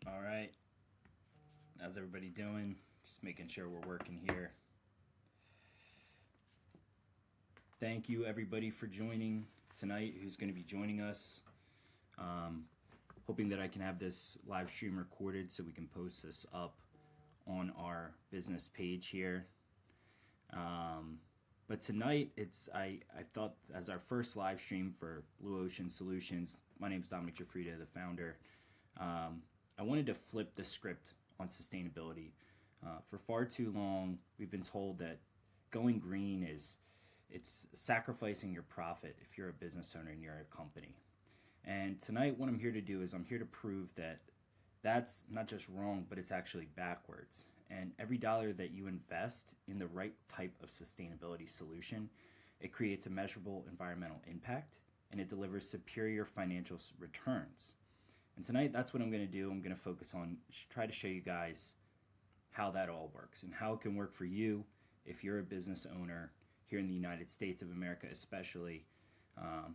All right. How's everybody doing? Just making sure we're working here. Thank you, everybody, for joining tonight. Who's going to be joining us? Um, Hoping that I can have this live stream recorded so we can post this up on our business page here. But tonight, I thought as our first live stream for Blue Ocean Solutions. My name is Dominic Jafrida, the founder. I wanted to flip the script on sustainability. For far too long, we've been told that going green it's sacrificing your profit if you're a business owner and you're a company. And tonight, what I'm here to do is I'm here to prove that that's not just wrong, but it's actually backwards. And every dollar that you invest in the right type of sustainability solution, it creates a measurable environmental impact and it delivers superior financial returns. And tonight, that's what I'm going to do. I'm going to focus on try to show you guys how that all works and how it can work for you if you're a business owner here in the United States of America, especially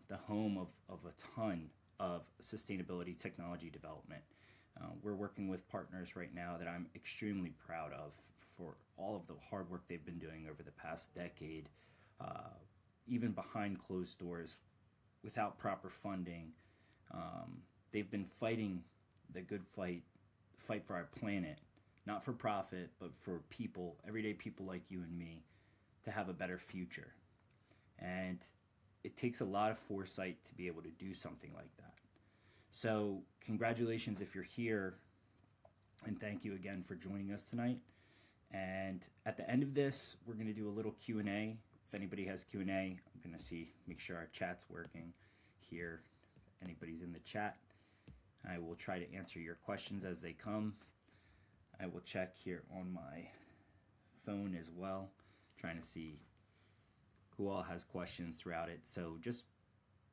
the home of a ton of sustainability technology development. We're working with partners right now that I'm extremely proud of for all of the hard work they've been doing over the past decade, even behind closed doors, without proper funding. They've been fighting the good fight for our planet, not for profit, but for people, everyday people like you and me, to have a better future. And it takes a lot of foresight to be able to do something like that. So congratulations if you're here, and thank you again for joining us tonight. And at the end of this, we're going to do a little Q&A. If anybody has Q&A, I'm going to make sure our chat's working here. If anybody's in the chat, I will try to answer your questions as they come. I will check here on my phone as well, trying to see who all has questions throughout it. So just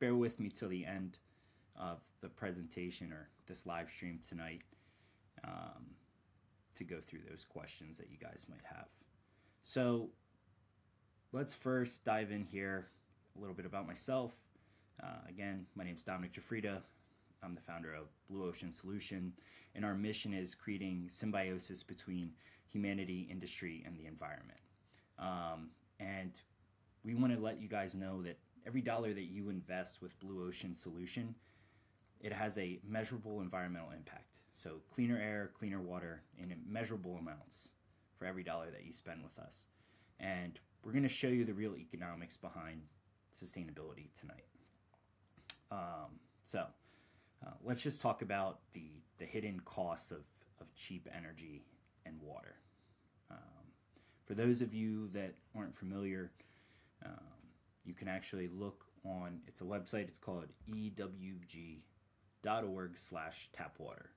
bear with me till the end of the presentation or this live stream tonight to go through those questions that you guys might have. So let's first dive in here a little bit about myself. Again, my name is Dominic Jafrida. I'm the founder of Blue Ocean Solution, and our mission is creating symbiosis between humanity, industry, and the environment. And we want to let you guys know that every dollar that you invest with Blue Ocean Solution, it has a measurable environmental impact. So cleaner air, cleaner water in measurable amounts for every dollar that you spend with us. And we're going to show you the real economics behind sustainability tonight. Let's just talk about the hidden costs of cheap energy and water. For those of you that aren't familiar, you can actually look on, it's a website, it's called AWG.org/tapwater.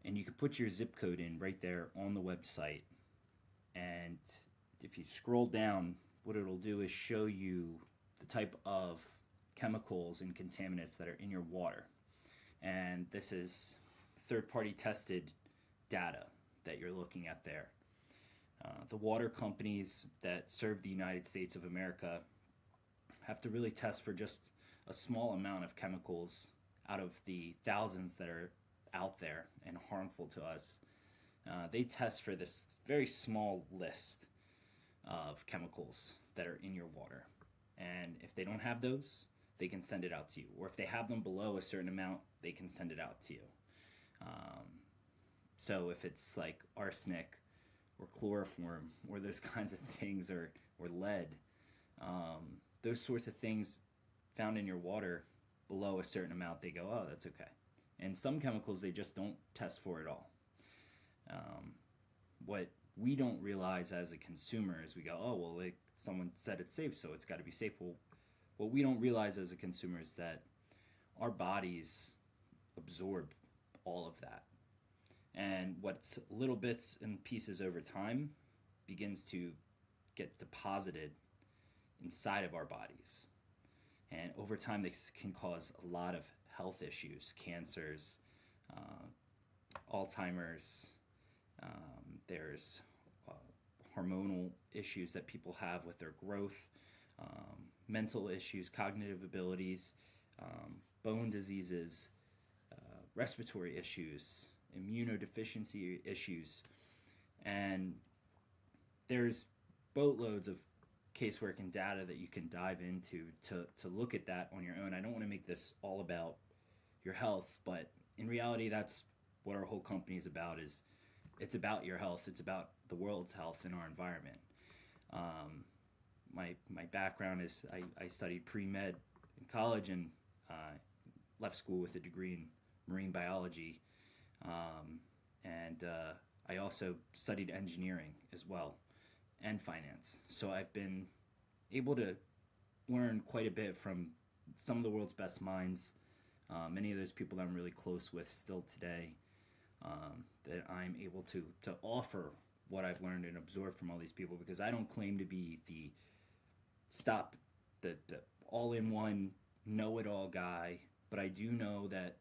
And you can put your zip code in right there on the website. And if you scroll down, what it'll do is show you the type of chemicals and contaminants that are in your water. And this is third-party tested data that you're looking at there. The water companies that serve the United States of America have to really test for just a small amount of chemicals out of the thousands that are out there and harmful to us. They test for this very small list of chemicals that are in your water. And if they don't have those, they can send it out to you. Or if they have them below a certain amount, they can send it out to you. So if it's like arsenic or chloroform or those kinds of things, or lead, those sorts of things found in your water below a certain amount, they go, oh, that's okay. And some chemicals they just don't test for at all. What we don't realize as a consumer is we go, oh, well, someone said it's safe, so it's got to be safe. Well, what we don't realize as a consumer is that our bodies absorb all of that. And what's little bits and pieces over time begins to get deposited inside of our bodies. And over time, this can cause a lot of health issues, cancers, Alzheimer's. There's hormonal issues that people have with their growth, mental issues, cognitive abilities, bone diseases, respiratory issues, immunodeficiency issues, and there's boatloads of casework and data that you can dive into to look at that on your own. I don't want to make this all about your health, but in reality, that's what our whole company is about. Is it's about your health. It's about the world's health and our environment. My background is I studied pre-med in college and left school with a degree in marine biology, and I also studied engineering as well and finance. So I've been able to learn quite a bit from some of the world's best minds. Many of those people that I'm really close with still today, that I'm able to offer what I've learned and absorb from all these people, because I don't claim to be the all-in-one know-it-all guy, but I do know that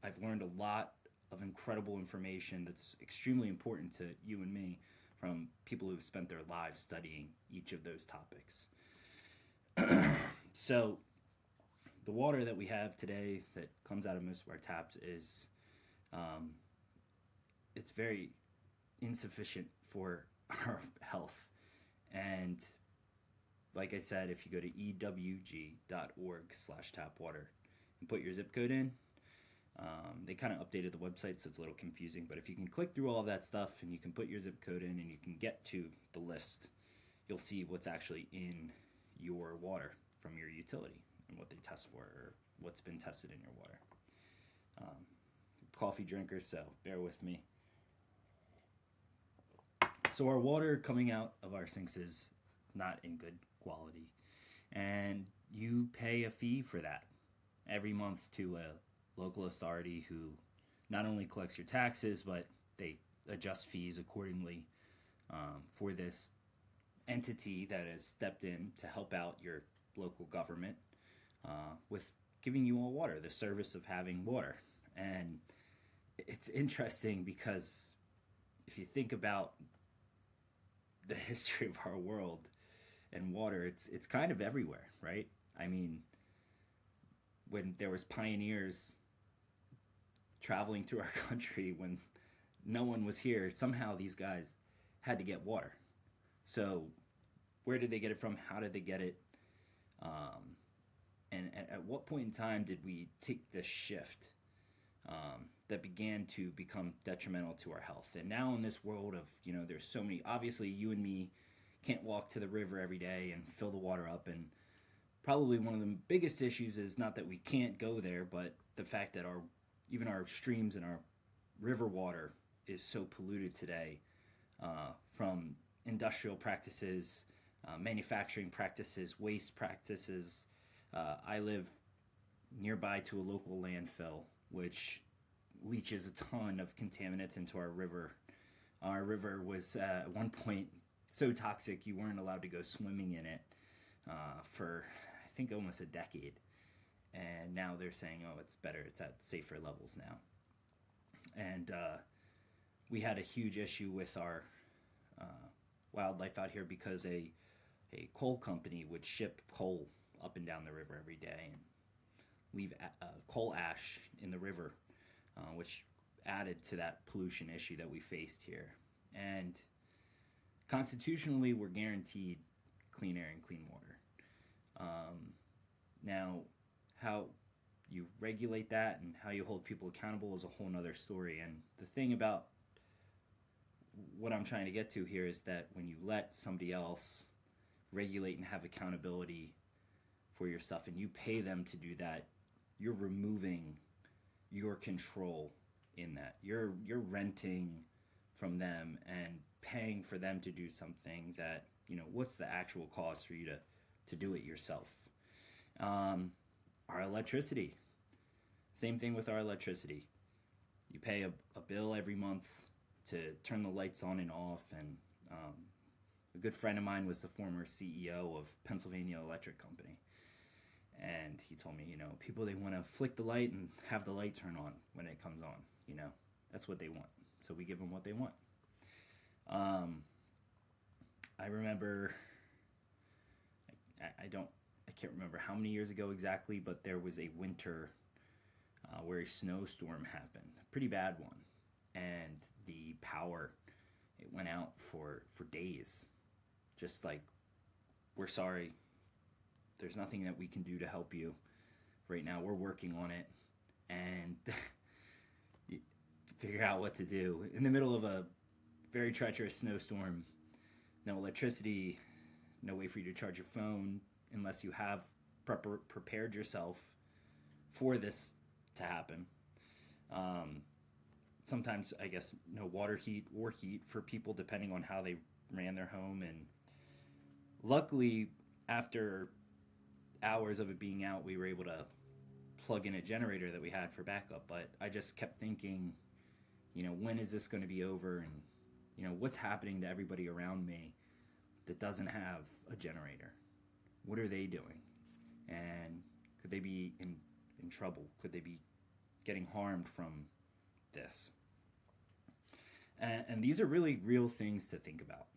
I've learned a lot of incredible information that's extremely important to you and me from people who've spent their lives studying each of those topics. So the water that we have today that comes out of most of our taps is it's very insufficient for our health. And like I said, if you go to awg.org/tapwater and put your zip code in, they kind of updated the website, so it's a little confusing. But if you can click through all of that stuff and you can put your zip code in and you can get to the list, you'll see what's actually in your water from your utility and what they test for, or what's been tested in your water. Coffee drinker, so bear with me. So our water coming out of our sinks is not in good quality, and you pay a fee for that every month to a local authority who not only collects your taxes, but they adjust fees accordingly for this entity that has stepped in to help out your local government with giving you all water, the service of having water. And it's interesting because if you think about the history of our world and water, it's kind of everywhere, right? I mean, when there was pioneers traveling through our country when no one was here, somehow these guys had to get water. So where did they get it from? How did they get it? And at what point in time did we take this shift that began to become detrimental to our health? And now in this world of, there's so many, obviously you and me can't walk to the river every day and fill the water up. And probably one of the biggest issues is not that we can't go there, but the fact that even our streams and our river water is so polluted today from industrial practices, manufacturing practices, waste practices. I live nearby to a local landfill, which leaches a ton of contaminants into our river. Our river was at one point so toxic you weren't allowed to go swimming in it for, I think, almost a decade. And now they're saying, oh, it's better, it's at safer levels now. And we had a huge issue with our wildlife out here because a coal company would ship coal up and down the river every day and leave coal ash in the river, which added to that pollution issue that we faced here. And constitutionally, we're guaranteed clean air and clean water. Now, how you regulate that and how you hold people accountable is a whole nother story. And the thing about what I'm trying to get to here is that when you let somebody else regulate and have accountability for your stuff and you pay them to do that, you're removing your control in that. You're renting from them and paying for them to do something that, what's the actual cost for you to do it yourself? Our electricity. Same thing with our electricity. You pay a bill every month to turn the lights on and off. And a good friend of mine was the former CEO of Pennsylvania Electric Company. And he told me, people, they want to flick the light and have the light turn on when it comes on. That's what they want. So we give them what they want. I remember, I can't remember how many years ago exactly, but there was a winter where a snowstorm happened, a pretty bad one. and the power, it went out for days. Just like, we're sorry, there's nothing that we can do to help you right now. We're working on it, and figure out what to do in the middle of a very treacherous snowstorm. No electricity, no way for you to charge your phone unless you have prepared yourself for this to happen. Sometimes, I guess, no water heat or heat for people depending on how they ran their home. And luckily, after hours of it being out, we were able to plug in a generator that we had for backup. But I just kept thinking, when is this going to be over? And, what's happening to everybody around me that doesn't have a generator? What are they doing? And could they be in trouble? Could they be getting harmed from this? And these are really real things to think about.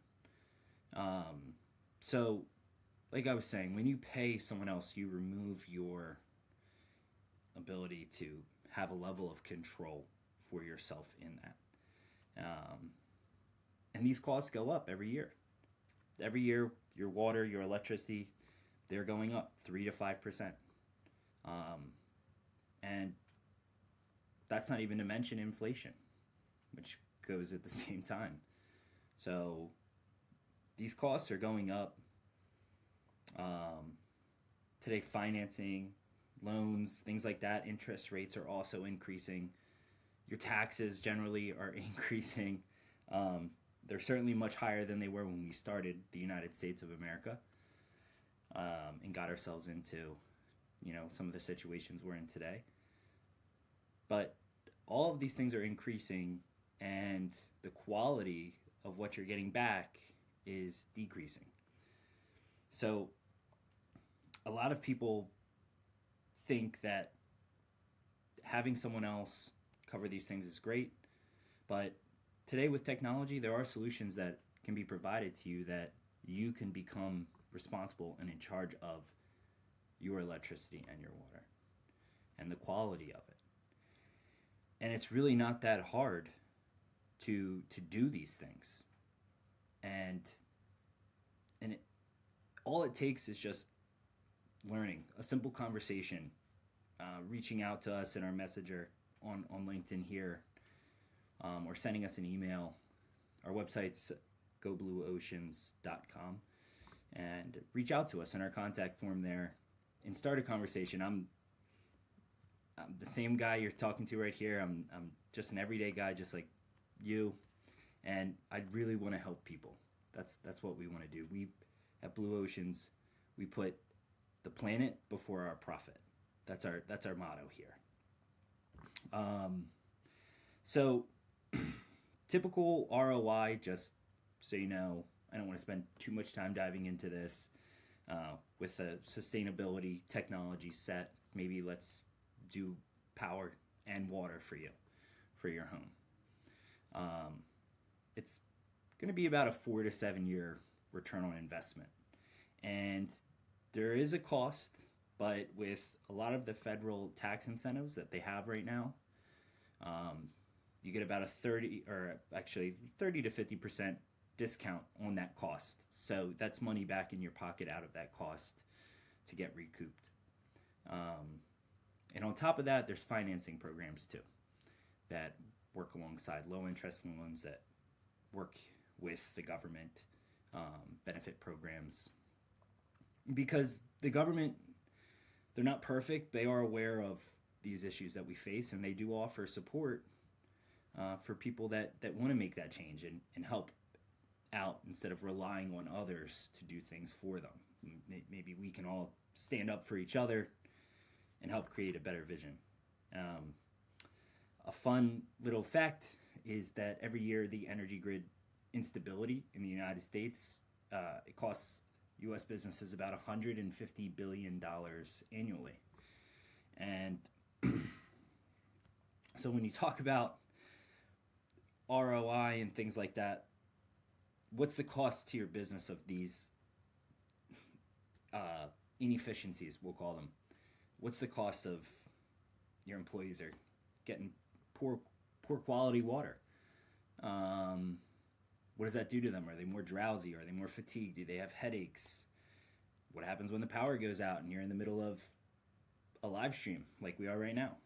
So, like I was saying, when you pay someone else, you remove your ability to have a level of control for yourself in that. And these costs go up every year. Every year, your water, your electricity, they're going up 3 to 5%. And that's not even to mention inflation, which goes at the same time. So these costs are going up. Today, financing, loans, things like that, interest rates are also increasing. Your taxes generally are increasing. They're certainly much higher than they were when we started the United States of America, and got ourselves into, some of the situations we're in today. But all of these things are increasing, and the quality of what you're getting back is decreasing. So a lot of people think that having someone else cover these things is great, but today with technology, there are solutions that can be provided to you that you can become responsible and in charge of your electricity and your water and the quality of it. And it's really not that hard to do these things. And all it takes is just learning, a simple conversation, reaching out to us in our messenger on LinkedIn here, or sending us an email. Our website's goblueoceans.com, and reach out to us in our contact form there and start a conversation. I'm the same guy you're talking to right here. I'm just an everyday guy, just like you, and I really want to help people. That's what we want to do. We at Blue Oceans, we put the planet before our profit. That's our motto here. So typical ROI, just so you know, I don't want to spend too much time diving into this. With a sustainability technology set, maybe let's do power and water for you, for your home. It's going to be about a 4 to 7 year return on investment. And there is a cost, but with a lot of the federal tax incentives that they have right now, you get about a 30 to 50% discount on that cost. So that's money back in your pocket out of that cost to get recouped. And on top of that, there's financing programs too that work alongside low interest loans that work with the government, benefit programs. Because the government, they're not perfect. They are aware of these issues that we face, and they do offer support for people that want to make that change and help out instead of relying on others to do things for them. Maybe we can all stand up for each other and help create a better vision. A fun little fact is that every year the energy grid instability in the United States, it costs U.S. businesses about $150 billion annually. And so when you talk about ROI and things like that, what's the cost to your business of these inefficiencies, we'll call them? What's the cost of your employees are getting poor quality water? Um, what does that do to them? Are they more drowsy? Are they more fatigued? Do they have headaches? What happens when the power goes out and you're in the middle of a live stream like we are right now?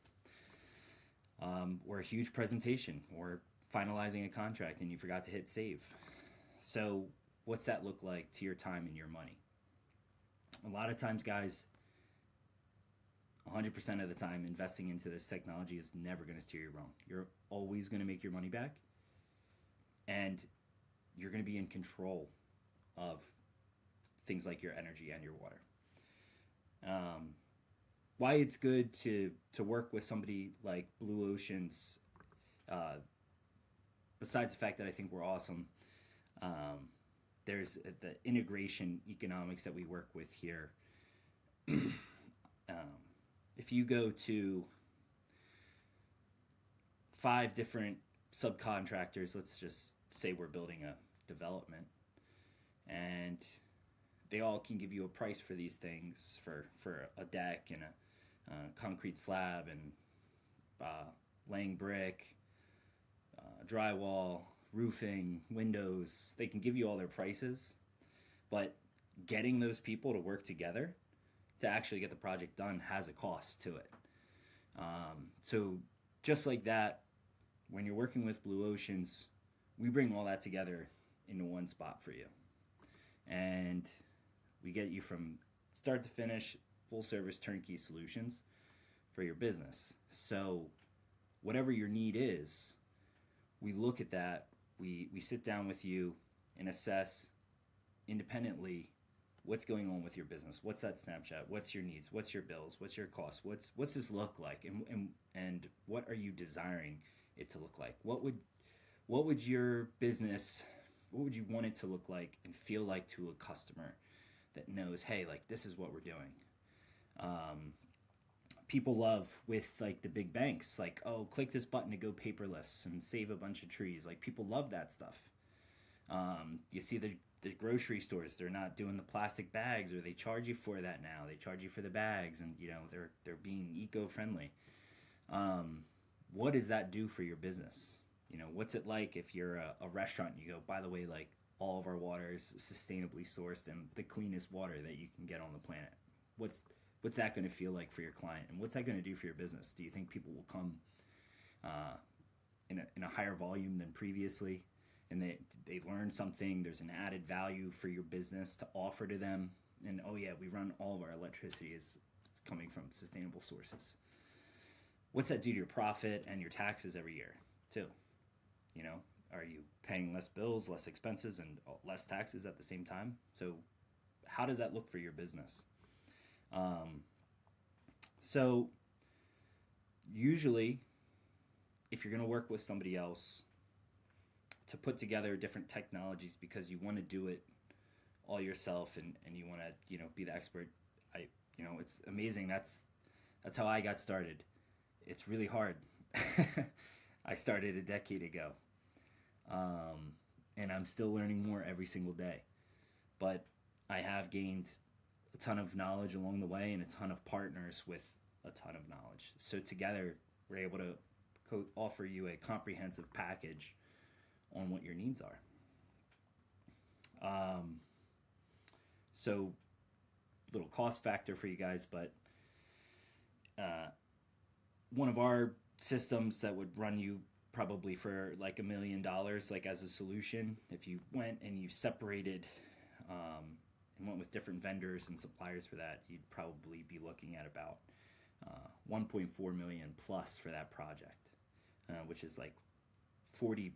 Or a huge presentation, or finalizing a contract and you forgot to hit save. So, what's that look like to your time and your money? A lot of times, guys, 100% of the time, investing into this technology is never going to steer you wrong. You're always going to make your money back, and you're going to be in control of things like your energy and your water. Why it's good to work with somebody like Blue Oceans, besides the fact that I think we're awesome, there's the integration economics that we work with here. If you go to 5 different subcontractors, let's just say we're building a development, and they all can give you a price for these things, for a deck and a concrete slab and laying brick, drywall, roofing, windows. They can give you all their prices, but getting those people to work together to actually get the project done has a cost to it. So just like that, when you're working with Blue Oceans, we bring all that together into one spot for you. And we get you from start to finish, full service turnkey solutions for your business. So whatever your need is, we look at that, we sit down with you and assess independently what's going on with your business. What's that snapshot? What's your needs? What's your bills? What's your costs? What's this look like? And what are you desiring it to look like? What would your business, what would you want it to look like and feel like to a customer that knows, hey, like, this is what we're doing? People love with like the big banks, like, oh, click this button to go paperless and save a bunch of trees. Like, people love that stuff. You see the grocery stores, they're not doing the plastic bags, or they charge you for that now. They charge you for the bags, and they're being eco-friendly. What does that do for your business? What's it like if you're a restaurant and you go, by the way, like, all of our water is sustainably sourced and the cleanest water that you can get on the planet? What's that going to feel like for your client, and what's that going to do for your business? Do you think people will come in a higher volume than previously, and they learn something? There's an added value for your business to offer to them, and oh yeah, we run all of our electricity is coming from sustainable sources. What's that do to your profit and your taxes every year too? Are you paying less bills, less expenses, and less taxes at the same time? So how does that look for your business? So usually, if you're going to work with somebody else to put together different technologies because you want to do it all yourself, and you want to be the expert, it's amazing. That's how I got started. It's really hard. I started a decade ago, and I'm still learning more every single day, but I have gained a ton of knowledge along the way and a ton of partners with a ton of knowledge. So together, we're able to offer you a comprehensive package on what your needs are. So little cost factor for you guys, but one of our systems that would run you probably for like $1 million, like as a solution, if you went and you separated and went with different vendors and suppliers for that, you'd probably be looking at about 1.4 million plus for that project, which is like 40%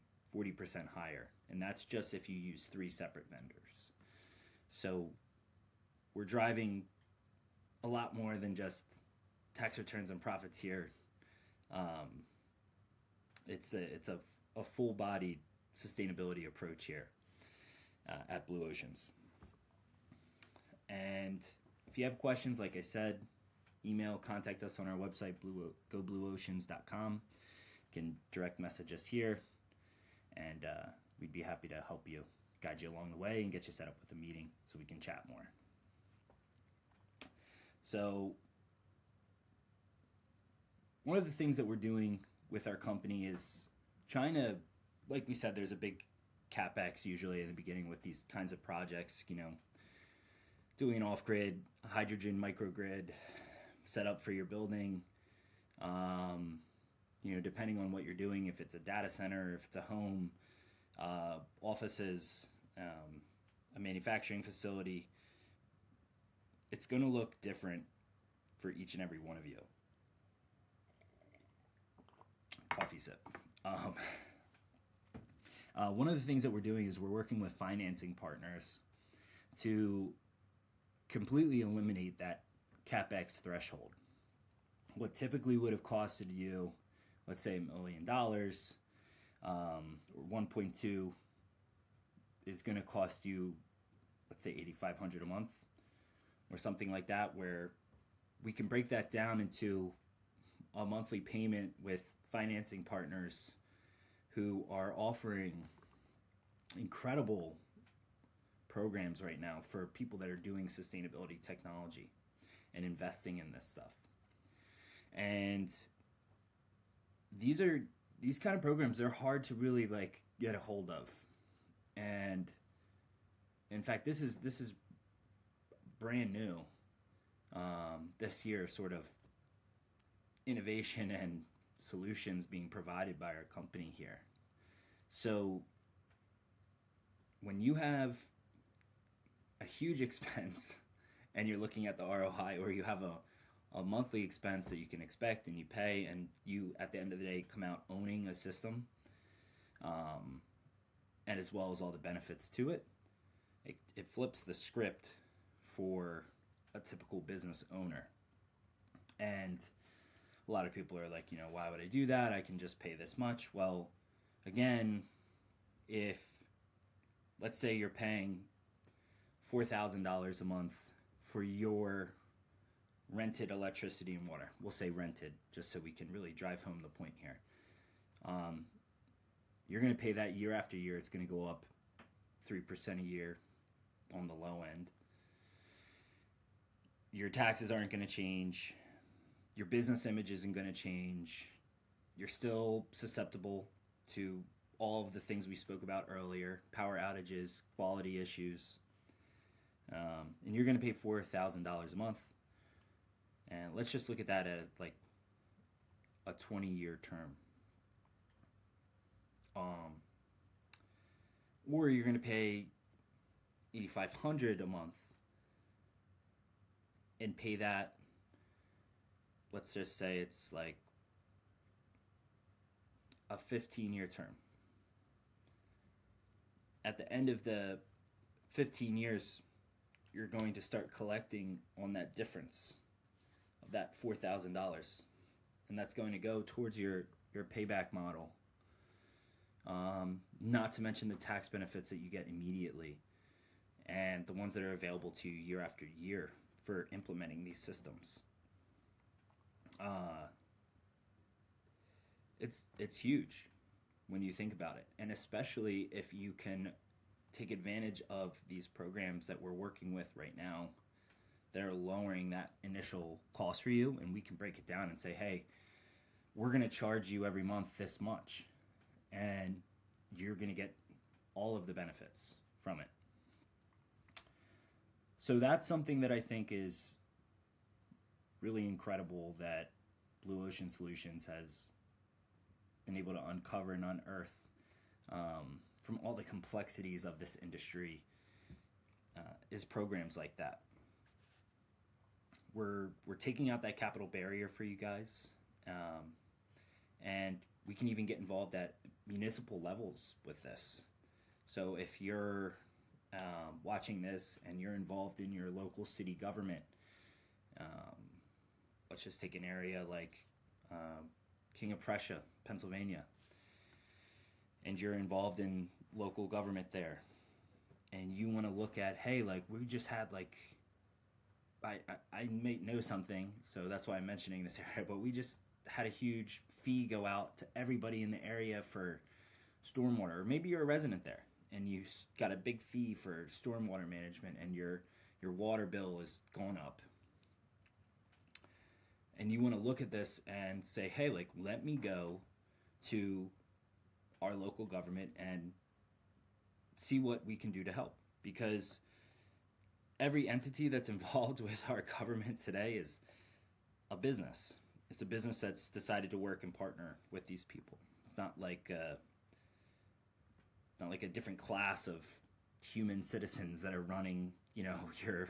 higher, and that's just if you use 3 separate vendors. So we're driving a lot more than just tax returns and profits here. It's a full-bodied sustainability approach here at Blue Oceans. And if you have questions, like I said, contact us on our website, goblueoceans.com. You can direct message us here, and we'd be happy to help you, guide you along the way, and get you set up with a meeting so we can chat more. So one of the things that we're doing with our company is trying to like we said, there's a big capex usually in the beginning with these kinds of projects. Doing an off-grid hydrogen microgrid setup for your building. Depending on what you're doing, if it's a data center, if it's a home, offices, a manufacturing facility, it's going to look different for each and every one of you. Coffee sip. One of the things that we're doing is we're working with financing partners to completely eliminate that CapEx threshold. What typically would have costed you, let's say $1 million, or 1.2, is going to cost you, let's say $8,500 a month, or something like that, where we can break that down into a monthly payment with financing partners who are offering incredible programs right now for people that are doing sustainability technology and investing in this stuff. And these kind of programs, they're hard to really get a hold of. And in fact, this is brand new this year, sort of innovation and solutions being provided by our company here. So when you have a huge expense and you're looking at the ROI, or you have a monthly expense that you can expect and you pay, and you at the end of the day come out owning a system, and as well as all the benefits to it, it flips the script for a typical business owner. And a lot of people are like, why would I do that? I can just pay this much. Well, again, if let's say you're paying $4,000 a month for your rented electricity and water. We'll say rented, just so we can really drive home the point here. You're going to pay that year after year. It's going to go up 3% a year on the low end. Your taxes aren't going to change. Your business image isn't going to change. You're still susceptible to all of the things we spoke about earlier: power outages, quality issues. And you're going to pay $4,000 a month. And let's just look at that as like a 20-year term. Or you're going to pay $8,500 a month and pay that, let's just say it's like a 15-year term. At the end of the 15 years, you're going to start collecting on that difference of that $4,000. And that's going to go towards your payback model. Not to mention the tax benefits that you get immediately and the ones that are available to you year after year for implementing these systems. It's huge when you think about it, and especially if you can take advantage of these programs that we're working with right now that are lowering that initial cost for you, and we can break it down and say, hey, we're going to charge you every month this much, and you're going to get all of the benefits from it. So that's something that I think is really incredible that Blue Ocean Solutions has been able to uncover and unearth from all the complexities of this industry, is programs like that. We're taking out that capital barrier for you guys, and we can even get involved at municipal levels with this. So if you're watching this and you're involved in your local city government, let's just take an area like King of Prussia, Pennsylvania, and you're involved in local government there, and you want to look at, hey, like we just had like, I may know something, so that's why I'm mentioning this area, but we just had a huge fee go out to everybody in the area for stormwater. Or maybe you're a resident there and you got a big fee for stormwater management, and your water bill is going up. And you want to look at this and say, hey, like, let me go to our local government and see what we can do to help. Because every entity that's involved with our government today is a business. It's a business that's decided to work and partner with these people. It's not like a different class of human citizens that are running, your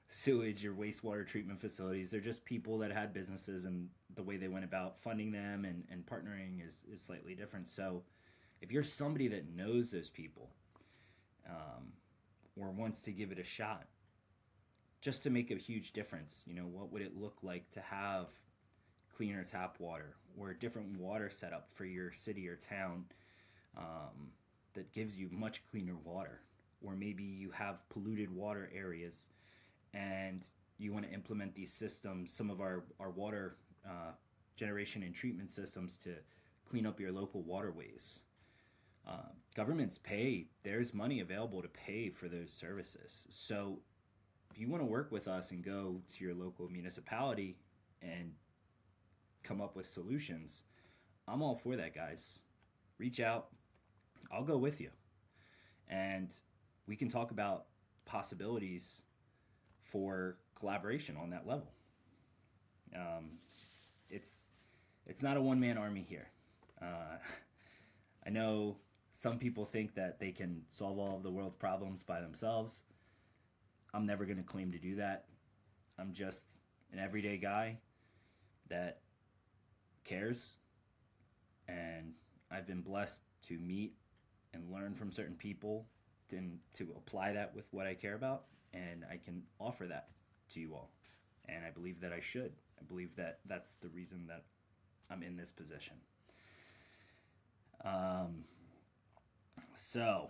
sewage, your wastewater treatment facilities. They're just people that had businesses, and the way they went about funding them and partnering is slightly different. So if you're somebody that knows those people, or wants to give it a shot, just to make a huge difference, what would it look like to have cleaner tap water or a different water setup for your city or town, that gives you much cleaner water? Or maybe you have polluted water areas and you want to implement these systems, some of our water generation and treatment systems, to clean up your local waterways. Governments pay, there's money available to pay for those services. So if you want to work with us and go to your local municipality and come up with solutions, I'm all for that, guys. Reach out. I'll go with you. And we can talk about possibilities for collaboration on that level. It's not a one-man army here. I know some people think that they can solve all of the world's problems by themselves. I'm never going to claim to do that. I'm just an everyday guy that cares, and I've been blessed to meet and learn from certain people and to apply that with what I care about, and I can offer that to you all. And I believe that I should. I believe that that's the reason that I'm in this position. So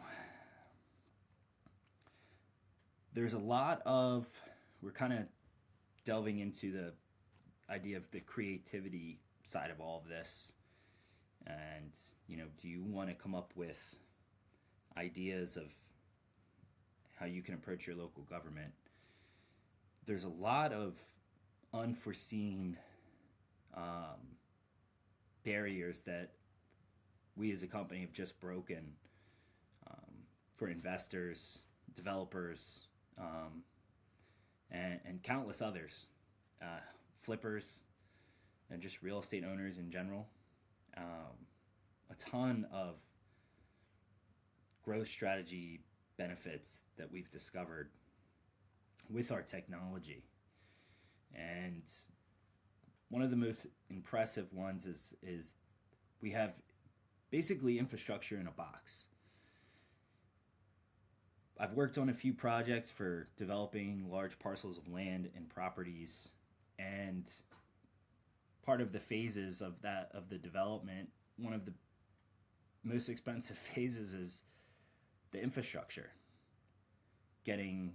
there's a lot of, we're kind of delving into the idea of the creativity side of all of this. And, do you want to come up with ideas of how you can approach your local government? There's a lot of unforeseen barriers that we as a company have just broken, for investors, developers, and countless others, flippers, and just real estate owners in general. A ton of growth strategy benefits that we've discovered with our technology. And one of the most impressive ones is we have basically infrastructure in a box. I've worked on a few projects for developing large parcels of land and properties, and part of the phases of the development, one of the most expensive phases is the infrastructure. Getting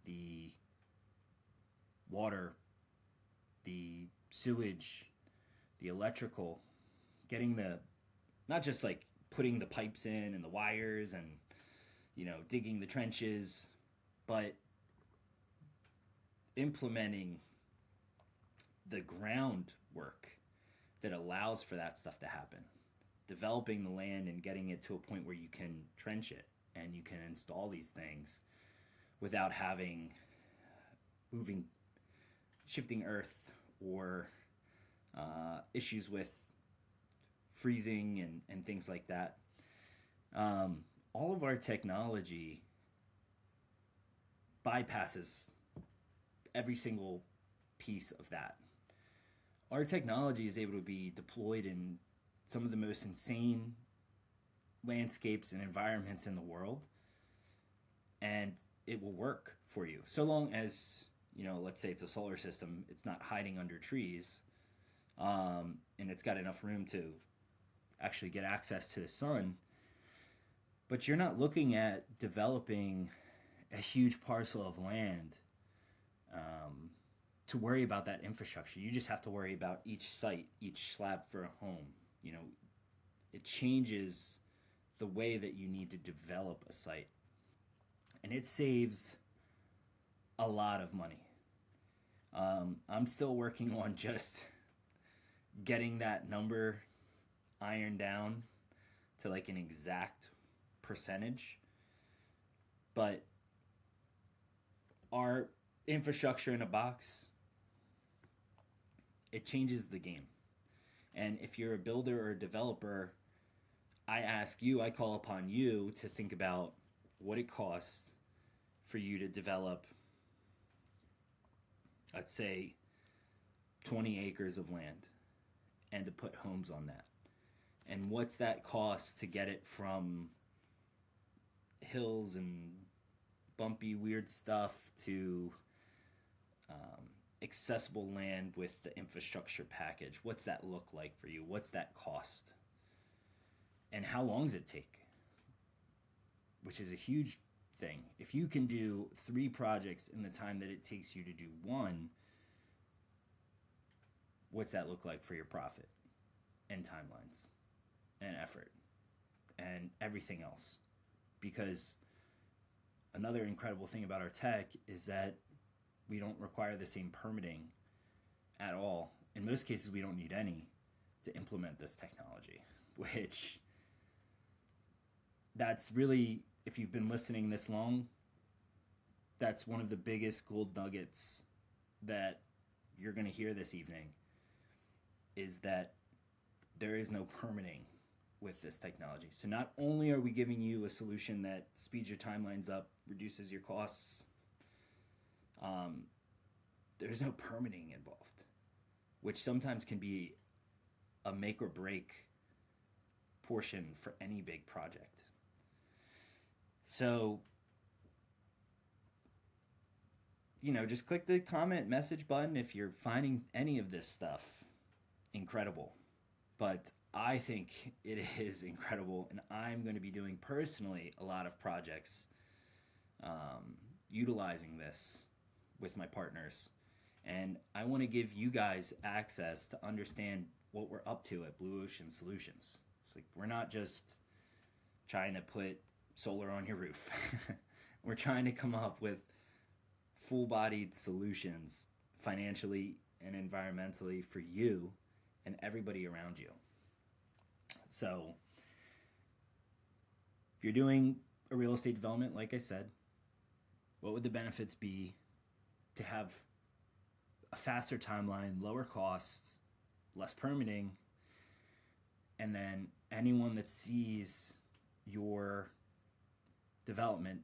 the water, the sewage, the electrical, getting not just like putting the pipes in and the wires and, digging the trenches, but implementing the groundwork that allows for that stuff to happen. Developing the land and getting it to a point where you can trench it and you can install these things without shifting earth or issues with freezing and things like that. All of our technology bypasses every single piece of that. Our technology is able to be deployed in some of the most insane landscapes and environments in the world, and it will work for you. So long as, let's say it's a solar system, it's not hiding under trees, and it's got enough room to actually get access to the sun. But you're not looking at developing a huge parcel of land to worry about that infrastructure. You just have to worry about each site, each slab for a home. It changes the way that you need to develop a site. And it saves a lot of money. I'm still working on just getting that number ironed down to like an exact percentage, but our infrastructure in a box, it changes the game. And if you're a builder or a developer, I call upon you to think about what it costs for you to develop, let's say, 20 acres of land and to put homes on that. And what's that cost to get it from hills and bumpy, weird stuff to accessible land with the infrastructure package? What's that look like for you? What's that cost? And how long does it take? Which is a huge thing. If you can do 3 projects in the time that it takes you to do 1, what's that look like for your profit and timelines and effort and everything else? Because another incredible thing about our tech is that we don't require the same permitting at all. In most cases, we don't need any to implement this technology, which that's really, if you've been listening this long, that's one of the biggest gold nuggets that you're going to hear this evening, is that there is no permitting with this technology. So not only are we giving you a solution that speeds your timelines up, reduces your costs, there's no permitting involved, which sometimes can be a make or break portion for any big project. So, just click the comment message button if you're finding any of this stuff incredible. But I think it is incredible, and I'm going to be doing personally a lot of projects utilizing this with my partners. And I want to give you guys access to understand what we're up to at Blue Ocean Solutions. It's like we're not just trying to put solar on your roof. We're trying to come up with full-bodied solutions financially and environmentally for you and everybody around you. So if you're doing a real estate development, like I said, what would the benefits be to have a faster timeline, lower costs, less permitting, and then anyone that sees your development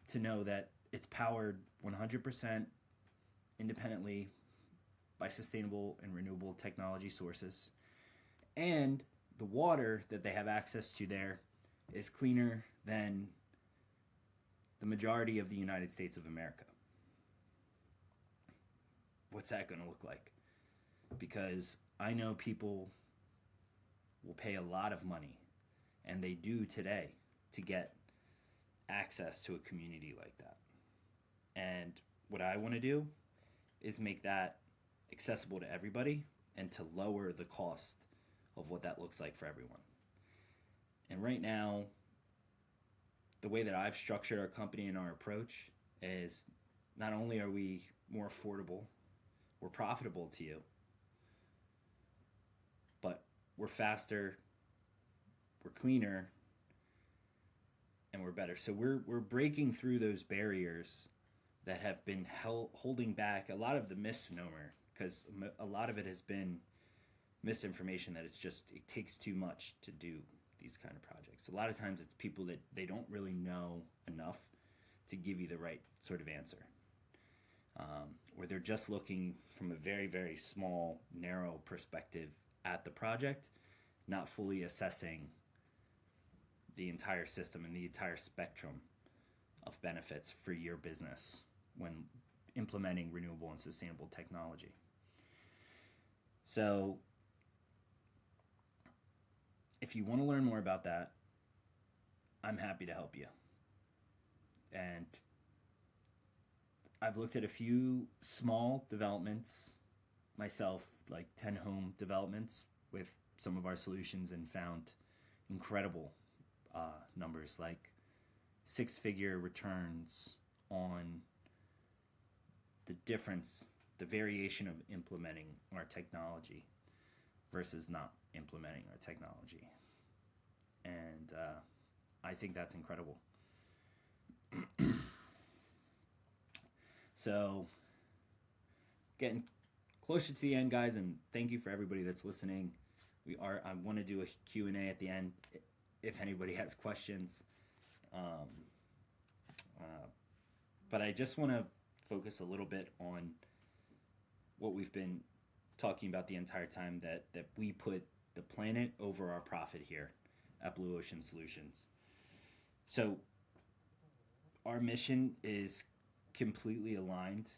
to know that it's powered 100% independently by sustainable and renewable technology sources, and the water that they have access to there is cleaner than the majority of the United States of America. What's that going to look like? Because I know people will pay a lot of money, and they do today, to get access to a community like that. And what I want to do is make that accessible to everybody and to lower the cost of what that looks like for everyone. And right now, the way that I've structured our company and our approach is not only are we more affordable, we're profitable to you, but we're faster, we're cleaner, and we're better. So we're breaking through those barriers that have been holding back a lot of the misnomer, because a lot of it has been misinformation that it takes too much to do these kind of projects. A lot of times it's people that they don't really know enough to give you the right sort of answer. Or they're just looking from a very, very small, narrow perspective at the project, not fully assessing the entire system and the entire spectrum of benefits for your business when implementing renewable and sustainable technology. So if you want to learn more about that, I'm happy to help you. And I've looked at a few small developments myself, like 10 home developments with some of our solutions, and found incredible numbers, like 6-figure returns on the difference, the variation of implementing our technology versus not implementing our technology. And I think that's incredible. So, getting closer to the end, guys, and thank you for everybody that's listening. I want to do a Q&A at the end if anybody has questions. Um, but I just want to focus a little bit on what we've been talking about the entire time, that we put the planet over our profit here at Blue Ocean Solutions. So our mission is completely aligned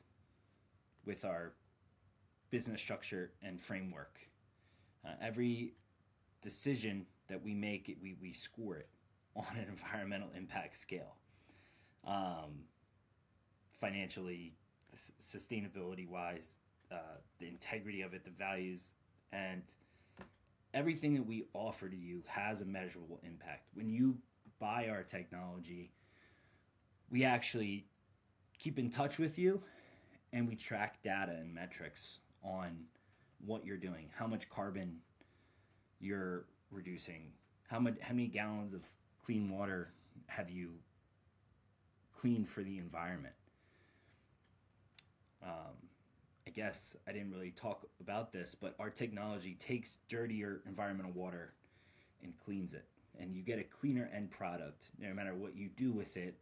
with our business structure and framework. Every decision that we make, we score it on an environmental impact scale. Financially, sustainability wise, the integrity of it, the values, and everything that we offer to you has a measurable impact. When you buy our technology, we actually keep in touch with you, and we track data and metrics on what you're doing, how much carbon you're reducing, how many gallons of clean water have you cleaned for the environment. I guess I didn't really talk about this, but our technology takes dirtier environmental water and cleans it, and you get a cleaner end product no matter what you do with it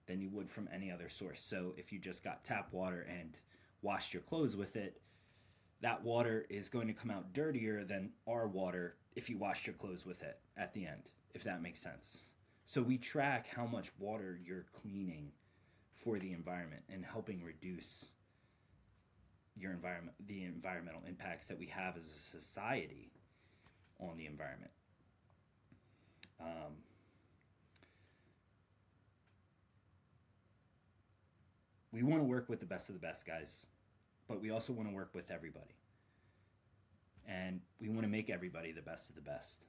than you would from any other source. So if you just got tap water and washed your clothes with it, that water is going to come out dirtier than our water if you washed your clothes with it at the end, if that makes sense. So we track how much water you're cleaning for the environment and helping reduce the environmental impacts that we have as a society on the environment. We want to work with the best of the best, guys, but we also want to work with everybody. And we want to make everybody the best of the best.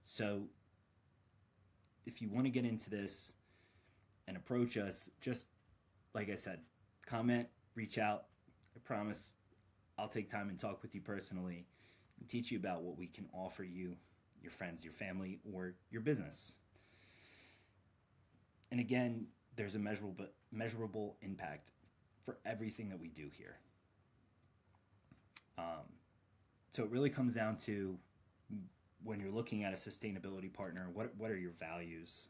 So if you want to get into this and approach us, just like I said, comment, reach out. I promise I'll take time and talk with you personally and teach you about what we can offer you, your friends, your family, or your business. And again, there's a measurable impact for everything that we do here. So it really comes down to, when you're looking at a sustainability partner, what are your values,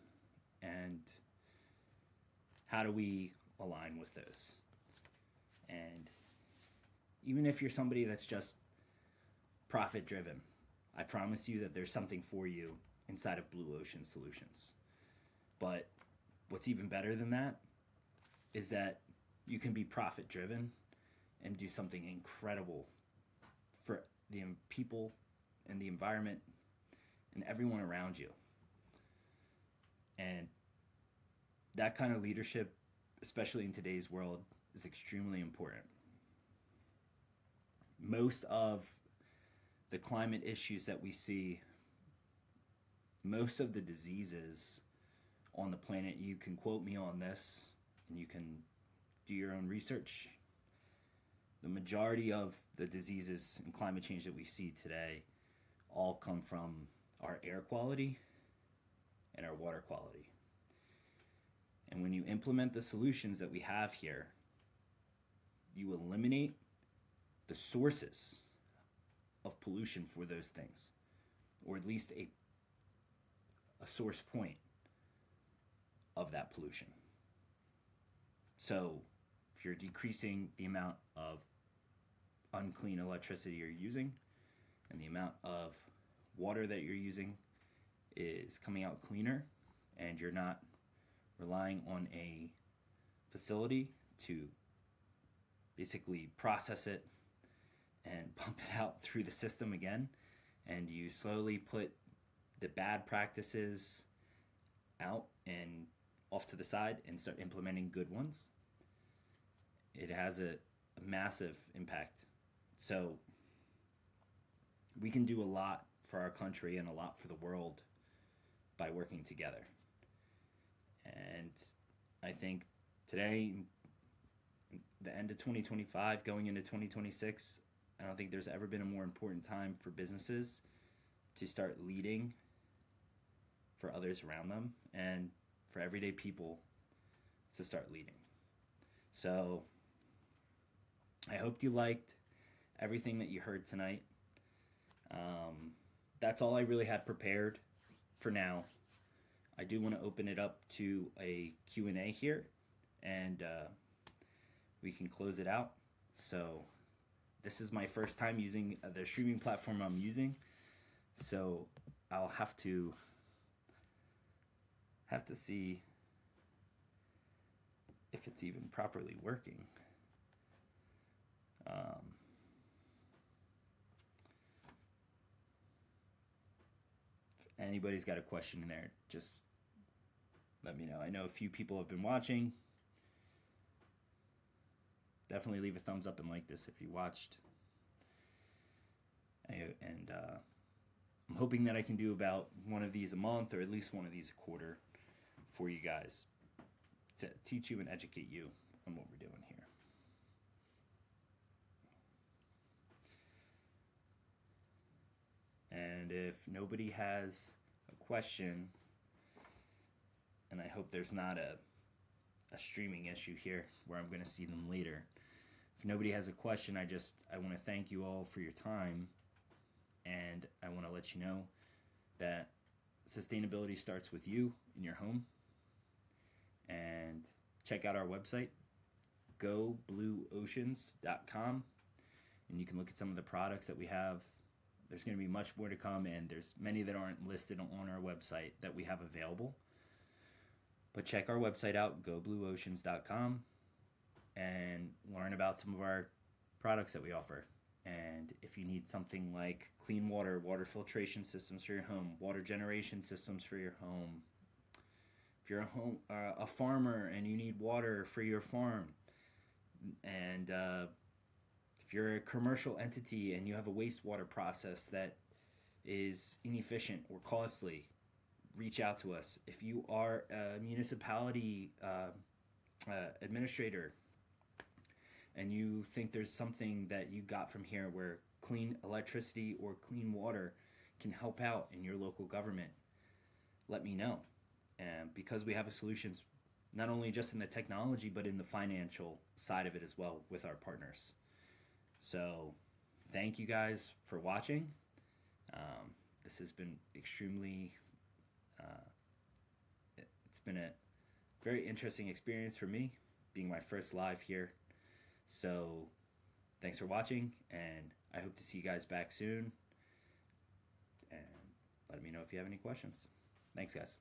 and how do we align with those? And even if you're somebody that's just profit driven, I promise you that there's something for you inside of Blue Ocean Solutions. But what's even better than that is that you can be profit driven and do something incredible for the people and the environment and everyone around you. And that kind of leadership, especially in today's world, is extremely important. Most of the climate issues that we see, most of the diseases on the planet, you can quote me on this and you can do your own research. The majority of the diseases and climate change that we see today all come from our air quality and our water quality. And when you implement the solutions that we have here, you eliminate the sources of pollution for those things, or at least a source point of that pollution. So if you're decreasing the amount of unclean electricity you're using, and the amount of water that you're using is coming out cleaner, and you're not relying on a facility to basically process it and pump it out through the system again, and you slowly put the bad practices out and off to the side and start implementing good ones, it has a massive impact. So we can do a lot for our country and a lot for the world by working together. And I think today, the end of 2025, going into 2026, I don't think there's ever been a more important time for businesses to start leading for others around them and for everyday people to start leading. So I hope you liked everything that you heard tonight. That's all I really had prepared for now. I do want to open it up to a Q&A here, and we can close it out. So this is my first time using the streaming platform I'm using, so I'll have to see if it's even properly working. If anybody's got a question in there, just let me know. I know a few people have been watching. Definitely leave a thumbs up and like this if you watched. And I'm hoping that I can do about one of these a month, or at least one of these a quarter, for you guys to teach you and educate you on what we're doing here. And if nobody has a question, and I hope there's not a streaming issue here where I'm going to see them later. If nobody has a question, I want to thank you all for your time, and I want to let you know that sustainability starts with you in your home. And check out our website, goblueoceans.com, and you can look at some of the products that we have. There's going to be much more to come, and there's many that aren't listed on our website that we have available. But check our website out, goblueoceans.com, and learn about some of our products that we offer. And if you need something like clean water, water filtration systems for your home, water generation systems for your home, if you're a farmer and you need water for your farm, and if you're a commercial entity and you have a wastewater process that is inefficient or costly, reach out to us. If you are a municipality administrator and you think there's something that you got from here where clean electricity or clean water can help out in your local government, let me know. And because we have a solutions not only just in the technology but in the financial side of it as well with our partners. So thank you guys for watching. This has been extremely it's been a very interesting experience for me, being my first live here. So thanks for watching, and I hope to see you guys back soon, and let me know if you have any questions. Thanks, guys.